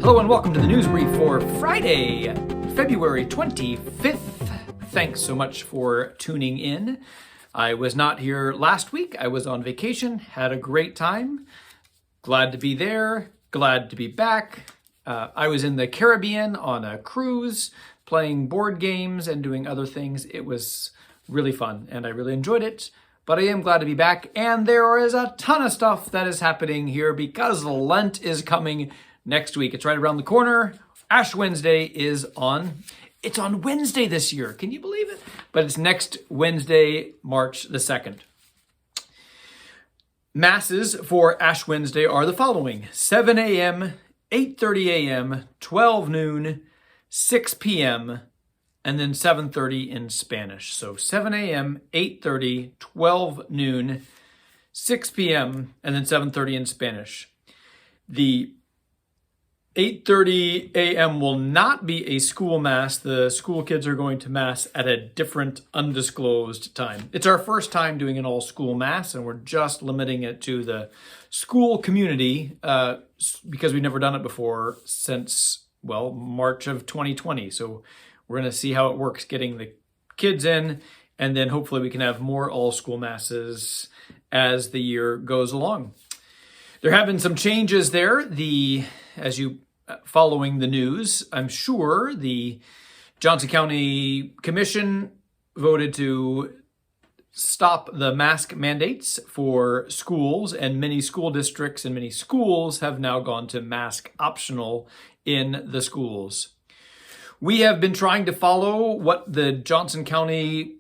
Hello and welcome to the news brief for Friday, February 25th. Thanks so much for tuning in. I was not here last week. I was on vacation, had a great time. Glad to be there, glad to be back. I was in the Caribbean on a cruise, playing board games and doing other things. It was really fun and I really enjoyed it. But I am glad to be back, and there is a ton of stuff that is happening here because Lent is coming next week. It's right around the corner. Ash Wednesday is on. It's on Wednesday this year. Can you believe it? But it's next Wednesday, March the 2nd. Masses for Ash Wednesday are the following: 7 a.m., 8:30 a.m., 12 noon, 6 p.m., and then 7:30 in Spanish. So 7 a.m., 8:30, 12 noon, 6 p.m., and then 7:30 in Spanish. The 8:30 a.m. will not be a school mass. The school kids are going to mass at a different undisclosed time. It's our first time doing an all-school mass, and we're just limiting it to the school community because we've never done it before since, well, March of 2020. So we're going to see how it works getting the kids in, and then hopefully we can have more all-school masses as the year goes along. There have been some changes there. As you following the news, I'm sure the Johnson County Commission voted to stop the mask mandates for schools, and many school districts and many schools have now gone to mask optional in the schools. We have been trying to follow what the Johnson County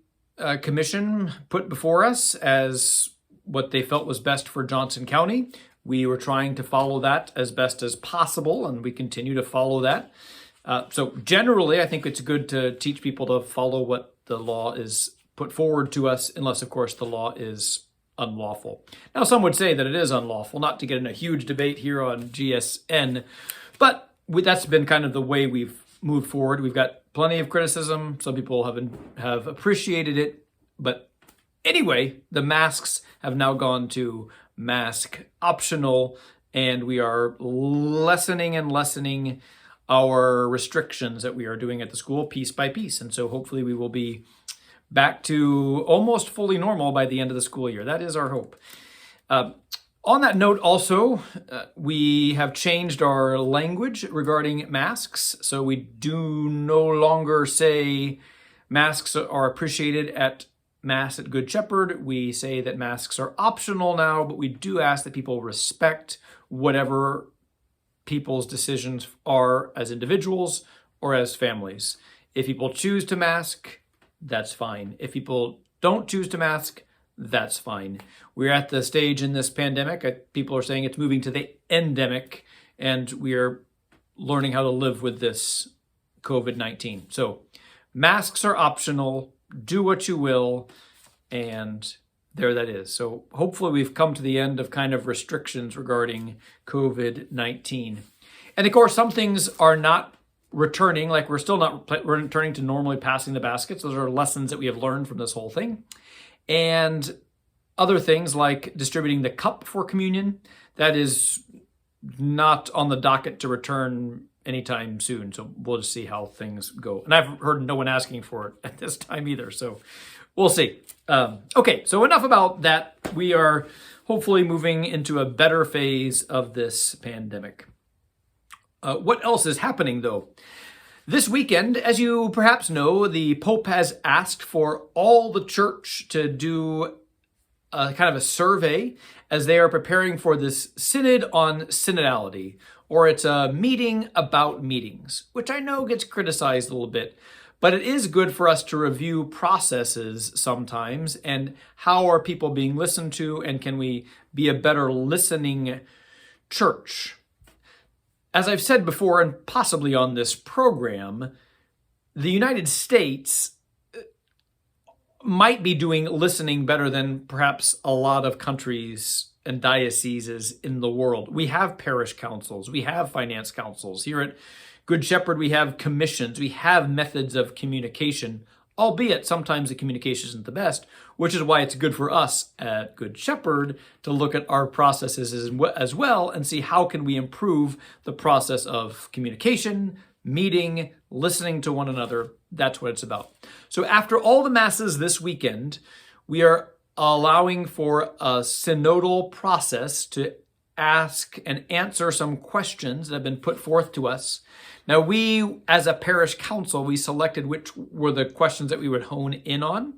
Commission put before us as what they felt was best for Johnson County. We were trying to follow that as best as possible, and we continue to follow that. So generally, I think it's good to teach people to follow what the law is put forward to us, unless, of course, the law is unlawful. Now, some would say that it is unlawful, not to get in a huge debate here on GSN, but that's been kind of the way we've moved forward. We've got plenty of criticism. Some people have appreciated it, but anyway, the masks have now gone to mask optional, and we are lessening and lessening our restrictions that we are doing at the school piece by piece. And so hopefully we will be back to almost fully normal by the end of the school year. That is our hope. On that note also, we have changed our language regarding masks. So we do no longer say masks are appreciated at Mass at Good Shepherd. We say that masks are optional now, but we do ask that people respect whatever people's decisions are as individuals or as families. If people choose to mask, that's fine. If people don't choose to mask, that's fine. We're at the stage in this pandemic, people are saying it's moving to the endemic, and we are learning how to live with this COVID-19. So masks are optional. Do what you will, and there that is. So hopefully we've come to the end of kind of restrictions regarding COVID-19. And of course, some things are not returning, like we're still not returning to normally passing the baskets. Those are lessons that we have learned from this whole thing. And other things like distributing the cup for communion, that is not on the docket to return anytime soon. So we'll just see how things go. And I've heard no one asking for it at this time either. So we'll see. Okay, so enough about that. We are hopefully moving into a better phase of this pandemic. What else is happening though? This weekend, as you perhaps know, the Pope has asked for all the church to do a kind of a survey as they are preparing for this synod on synodality, or it's a meeting about meetings, which I know gets criticized a little bit, but it is good for us to review processes sometimes and how are people being listened to, and can we be a better listening church? As I've said before, and possibly on this program, the United States might be doing listening better than perhaps a lot of countries and dioceses in the world. We have parish councils, we have finance councils. Here at Good Shepherd, we have commissions, we have methods of communication. albeit sometimes the communication isn't the best, which is why it's good for us at Good Shepherd to look at our processes as well and see how can we improve the process of communication, meeting, listening to one another. That's what it's about. So after all the masses this weekend, we are allowing for a synodal process to ask and answer some questions that have been put forth to us. Now we, as a parish council, we selected which were the questions that we would hone in on.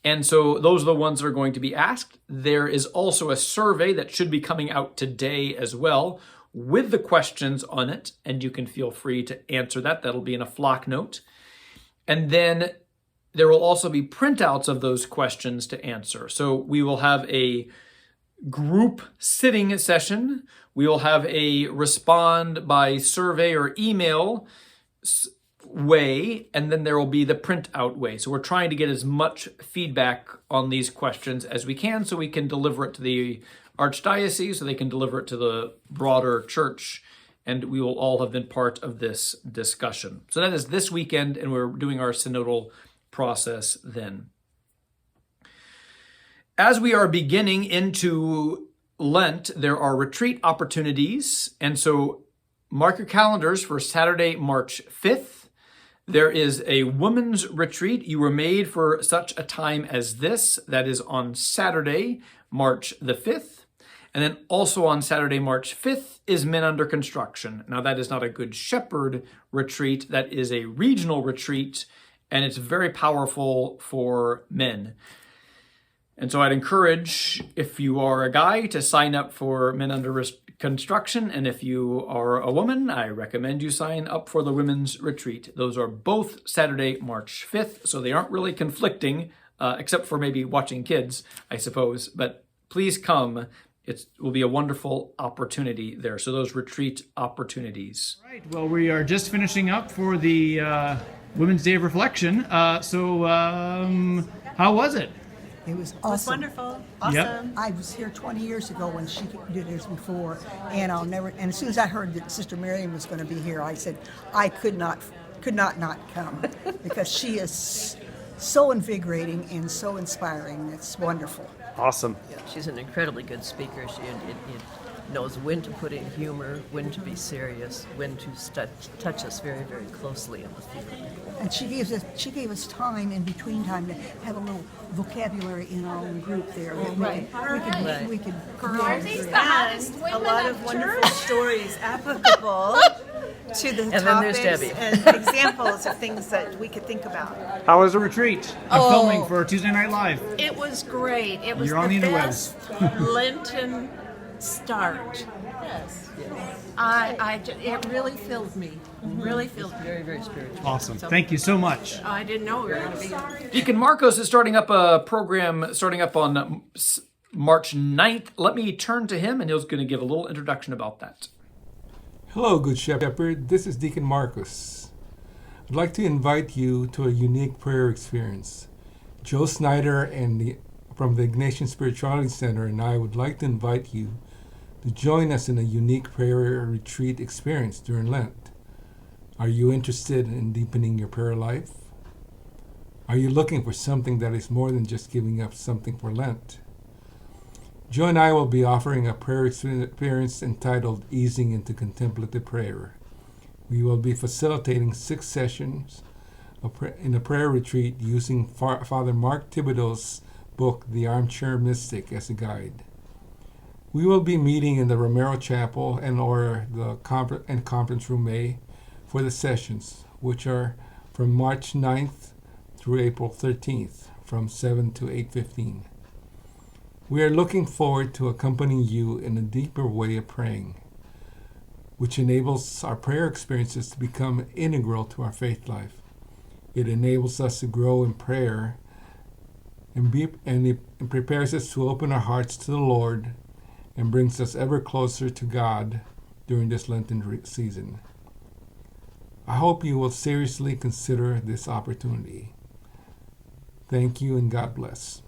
And so those are the ones that are going to be asked. There is also a survey that should be coming out today as well with the questions on it, and you can feel free to answer that. That'll be in a flock note. And then there will also be printouts of those questions to answer. So we will have a group sitting session. We will have a respond by survey or email way, and then there will be the printout way. So we're trying to get as much feedback on these questions as we can so we can deliver it to the Archdiocese, so they can deliver it to the broader church, and we will all have been part of this discussion. So that is this weekend, and we're doing our synodal process then. As we are beginning into Lent, there are retreat opportunities. And so mark your calendars for Saturday, March 5th. There is a women's retreat. You were made for such a time as this. That is on Saturday, March the 5th. And then also on Saturday, March 5th is Men Under Construction. Now that is not a Good Shepherd retreat. That is a regional retreat, and it's very powerful for men. And so I'd encourage, if you are a guy, to sign up for Men Under Construction. And if you are a woman, I recommend you sign up for the women's retreat. Those are both Saturday, March 5th. So they aren't really conflicting, except for maybe watching kids, I suppose. But please come. It will be a wonderful opportunity there. So those retreat opportunities. Right. Well, we are just finishing up for the Women's Day of Reflection. So how was it? It was awesome. It was wonderful. Awesome. Yep. I was here 20 years ago when she did this before, and and as soon as I heard that Sister Miriam was going to be here, I said I could not come because she is so invigorating and so inspiring. It's wonderful. Awesome. Yeah, she's an incredibly good speaker. She knows when to put in humor, when to be serious, when to touch us very, very closely in the feeling. And she gave us time in between time to have a little vocabulary in our own group there. That we could Are these the hottest women A lot of of wonderful church? stories applicable to the And then there's topics Debbie. and examples of things that we could think about. How was the retreat? I'm filming for Tuesday Night Live. It was great. It was You're on the the best Lenten start. Yes. It really filled me. Really filled me. Very, very spiritual. Awesome. Thank you so much. I didn't know we were going to be here. Deacon Marcos is starting up a program starting up on March 9th. Let me turn to him, and he's going to give a little introduction about that. Hello, Good Shepherd. This is Deacon Marcos. I'd like to invite you to a unique prayer experience. Joe Snyder from the Ignatian Spirituality Center and I would like to invite you to join us in a unique prayer retreat experience during Lent. Are you interested in deepening your prayer life? Are you looking for something that is more than just giving up something for Lent? Joe and I will be offering a prayer experience entitled Easing into Contemplative Prayer. We will be facilitating 6 sessions in a prayer retreat using Father Mark Thibodeau's book, The Armchair Mystic, as a guide. We will be meeting in the Romero Chapel or the conference room A for the sessions, which are from March 9th through April 13th, from 7 to 8:15. We are looking forward to accompanying you in a deeper way of praying, which enables our prayer experiences to become integral to our faith life. It enables us to grow in prayer and it prepares us to open our hearts to the Lord and brings us ever closer to God during this Lenten season. I hope you will seriously consider this opportunity. Thank you and God bless.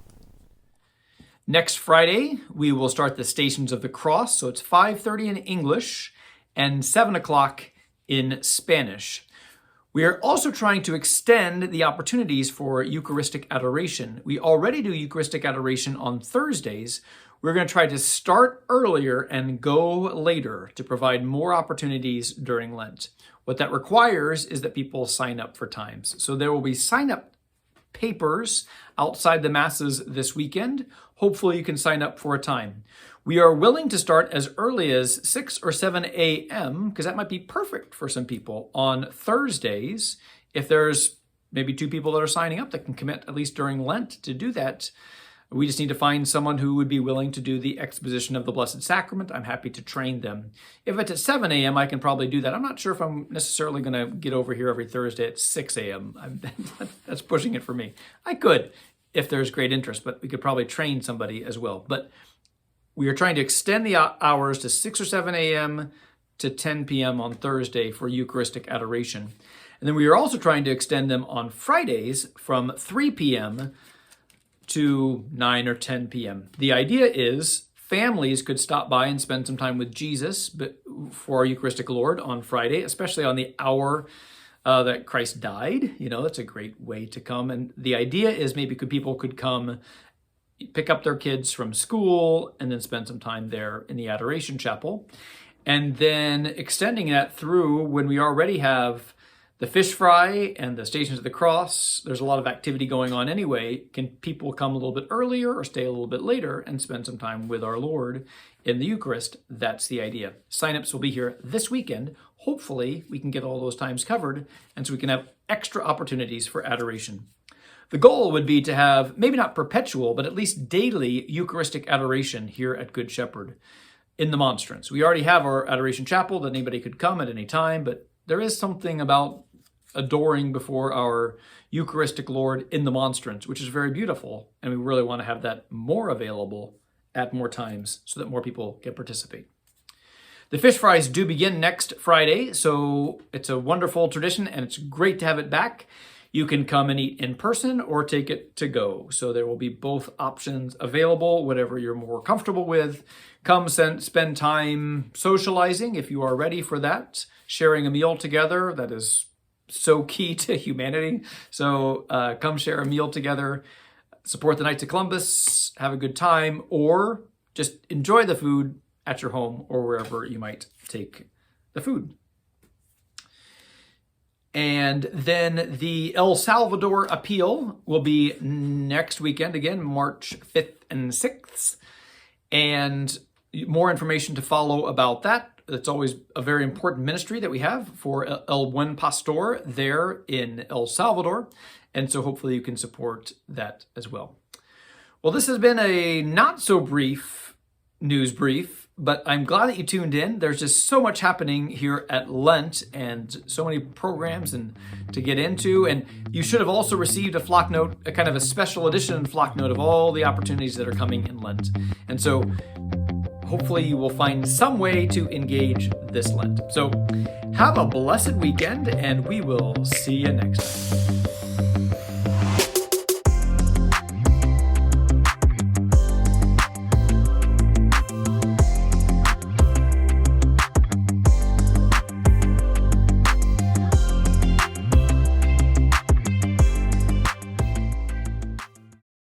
Next Friday, we will start the Stations of the Cross. So it's 5:30 in English and 7 o'clock in Spanish. We are also trying to extend the opportunities for Eucharistic adoration. We already do Eucharistic adoration on Thursdays. We're going to try to start earlier and go later to provide more opportunities during Lent. What that requires is that people sign up for times. So there will be sign-up papers outside the masses this weekend. Hopefully you can sign up for a time. We are willing to start as early as 6 or 7 a.m. because that might be perfect for some people on Thursdays. If there's maybe 2 people that are signing up that can commit at least during Lent to do that, we just need to find someone who would be willing to do the exposition of the Blessed Sacrament. I'm happy to train them. If it's at 7 a.m., I can probably do that. I'm not sure if I'm necessarily going to get over here every Thursday at 6 a.m. That's pushing it for me. I could if there's great interest, but we could probably train somebody as well. But we are trying to extend the hours to 6 or 7 a.m. to 10 p.m. on Thursday for Eucharistic adoration. And then we are also trying to extend them on Fridays from 3 p.m. to 9 or 10 p.m. The idea is families could stop by and spend some time with Jesus for our Eucharistic Lord on Friday, especially on the hour that Christ died. That's a great way to come. And the idea is maybe people could come pick up their kids from school and then spend some time there in the Adoration Chapel. And then extending that through when we already have the fish fry and the Stations of the Cross. There's a lot of activity going on anyway. Can people come a little bit earlier or stay a little bit later and spend some time with our Lord in the Eucharist? That's the idea. Signups will be here this weekend. Hopefully, we can get all those times covered, and so we can have extra opportunities for adoration. The goal would be to have, maybe not perpetual, but at least daily Eucharistic adoration here at Good Shepherd in the monstrance. We already have our Adoration Chapel that anybody could come at any time, but there is something about adoring before our Eucharistic Lord in the monstrance, which is very beautiful, and we really want to have that more available at more times so that more people can participate. The fish fries do begin next Friday, so it's a wonderful tradition, and it's great to have it back. You can come and eat in person or take it to go. So there will be both options available, whatever you're more comfortable with. Come spend time socializing if you are ready for that. Sharing a meal together, that is so key to humanity. So come share a meal together, support the Knights of Columbus, have a good time, or just enjoy the food at your home or wherever you might take the food. And then the El Salvador Appeal will be next weekend, again, March 5th and 6th. And more information to follow about that. It's always a very important ministry that we have for El Buen Pastor there in El Salvador. And so hopefully you can support that as well. Well, this has been a not so brief news brief, but I'm glad that you tuned in. There's just so much happening here at Lent and so many programs and to get into. And you should have also received a flock note, a kind of a special edition flock note of all the opportunities that are coming in Lent. And so hopefully you will find some way to engage this Lent. So have a blessed weekend, and we will see you next time.